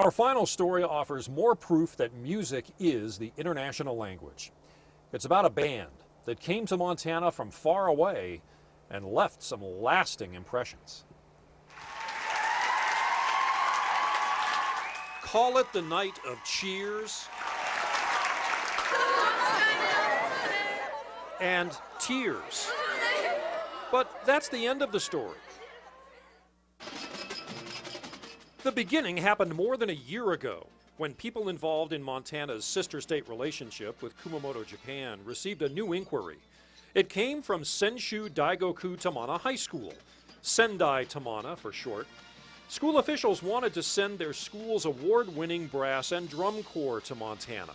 Our final story offers more proof that music is the international language. It's about a band that came to Montana from far away and left some lasting impressions. Call it the night of cheers and tears. But that's the end of the story. The beginning happened more than a year ago when people involved in Montana's sister state relationship with Kumamoto, Japan received a new inquiry. It came from Senshu Daigoku Tamana High School, Sen-Dai Tamana for short. School officials wanted to send their school's award-winning brass and drum corps to Montana.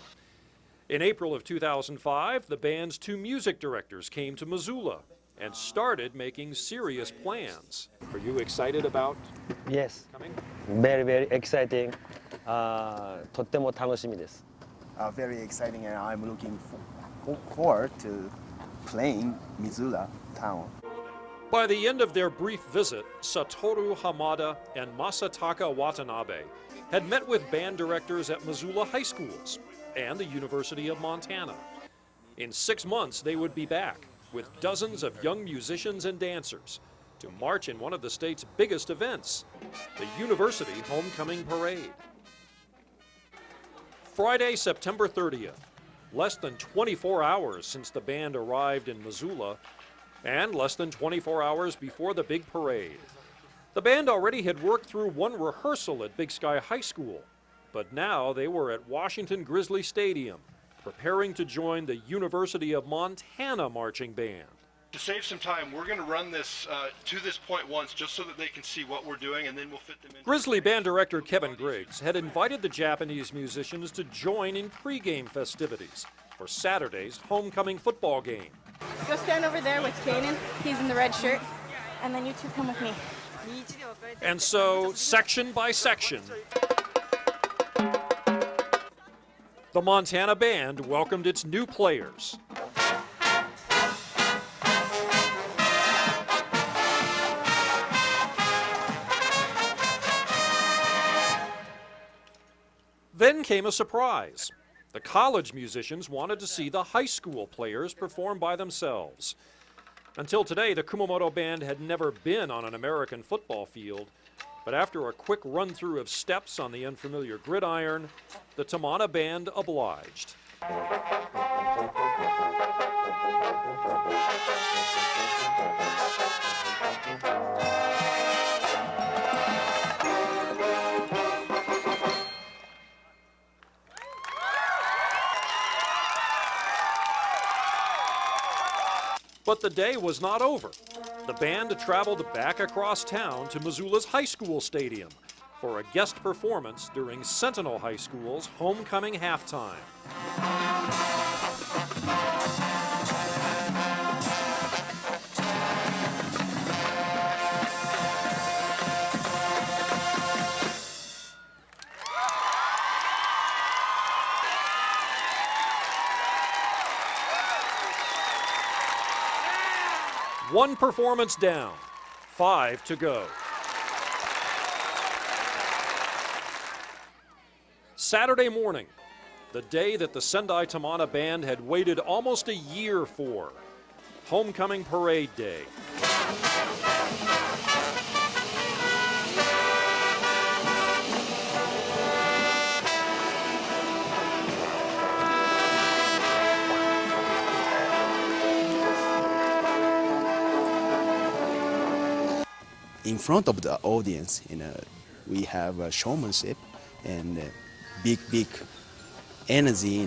In April of 2005, the band's two music directors came to Missoula and started making serious plans. Are you excited about Yes. coming? Very, very exciting. とっても楽しみです。Very exciting, and I'm looking forward to playing Missoula town. By the end of their brief visit, Satoru Hamada and Masataka Watanabe had met with band directors at Missoula high schools and the University of Montana. In 6 months, they would be back with dozens of young musicians and dancers to march in one of the state's biggest events, the University Homecoming Parade. Friday, September 30th, less than 24 hours since the band arrived in Missoula, and less than 24 hours before the big parade. The band already had worked through one rehearsal at Big Sky High School, but now they were at Washington Grizzly Stadium, preparing to join the University of Montana marching band. To save some time, we're going to run this to this point once just so that they can see what we're doing, and then we'll fit them in. Grizzly band director Kevin Griggs had invited the Japanese musicians to join in pregame festivities for Saturday's homecoming football game. Go stand over there with Kanan. He's in the red shirt. And then you two come with me. And so, section by section, the Montana band welcomed its new players. Then came a surprise. The college musicians wanted to see the high school players perform by themselves. Until today, the Kumamoto band had never been on an American football field, but after a quick run-through of steps on the unfamiliar gridiron, the Tamana band obliged. But the day was not over. The band traveled back across town to Missoula's high school stadium for a guest performance during Sentinel High School's homecoming halftime. One performance down, 5 to go. Saturday morning, the day that the Sen-Dai Tamana band had waited almost a year for, homecoming parade day. In front of the audience, we have a showmanship and big energy.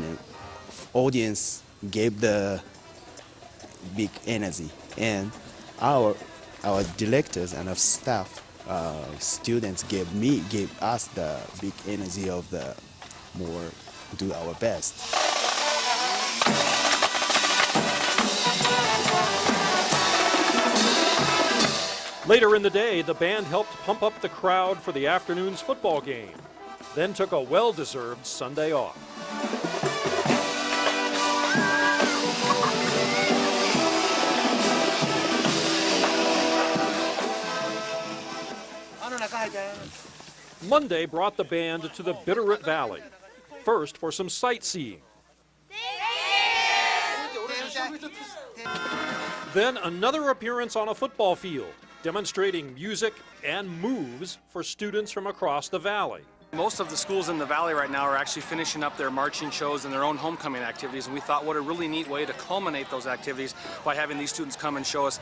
Audience gave the big energy, and our directors and our staff, students gave us the big energy of the more do our best. Later in the day, the band helped pump up the crowd for the afternoon's football game, then took a well-deserved Sunday off. Monday brought the band to the Bitterroot Valley, first for some sightseeing. Then another appearance on a football field, demonstrating music and moves for students from across the valley. Most of the schools in the valley right now are actually finishing up their marching shows and their own homecoming activities, and we thought what a really neat way to culminate those activities by having these students come and show us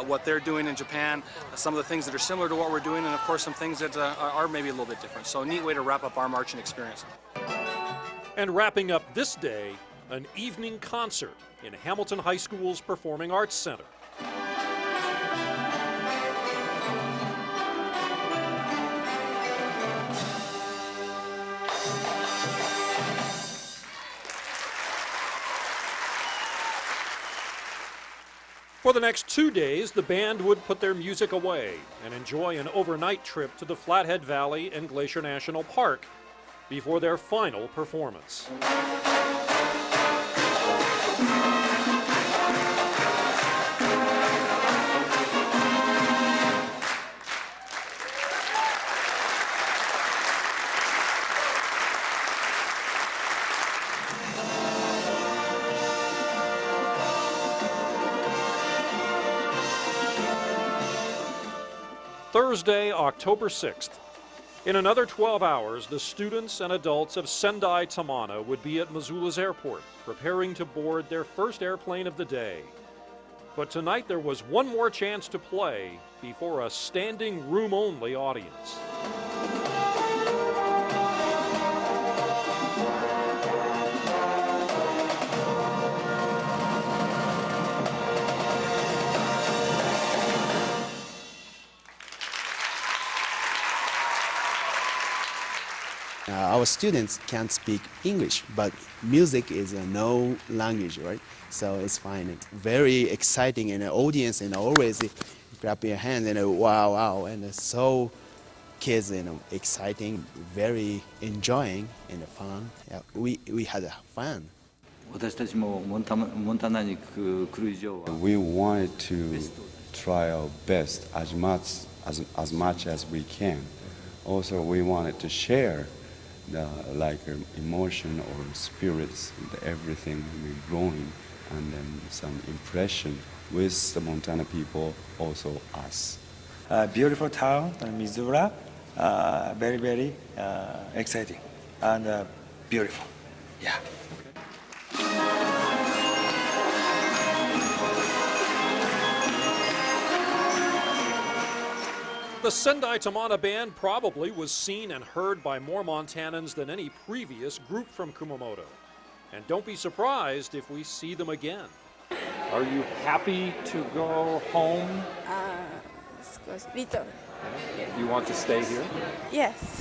what they're doing in Japan, some of the things that are similar to what we're doing, and of course some things that are maybe a little bit different. So a neat way to wrap up our marching experience. And wrapping up this day, an evening concert in Hamilton High School's Performing Arts Center. For the next 2 days, the band would put their music away and enjoy an overnight trip to the Flathead Valley and Glacier National Park before their final performance. Thursday, October 6th. In another 12 hours, the students and adults of Sen-Dai Tamana would be at Missoula's airport, preparing to board their first airplane of the day. But tonight there was one more chance to play before a standing room-only audience. Our students can't speak English, but music is a no language, right? So it's fine. It's very exciting, and the audience and always grab your hand and wow, wow, and it's so kids exciting, very enjoying and fun. Yeah, we had fun. 私たちもモンタナに来る以上は We wanted to try our best as much as we can. Also, we wanted to share the emotion or spirits, everything we're growing, and then some impression with the Montana people, also us. Beautiful town, Missoula, very, very exciting and beautiful. Yeah. The Sen-Dai Tamana band probably was seen and heard by more Montanans than any previous group from Kumamoto. And don't be surprised if we see them again. Are you happy to go home? Little. You want to stay here? Yes.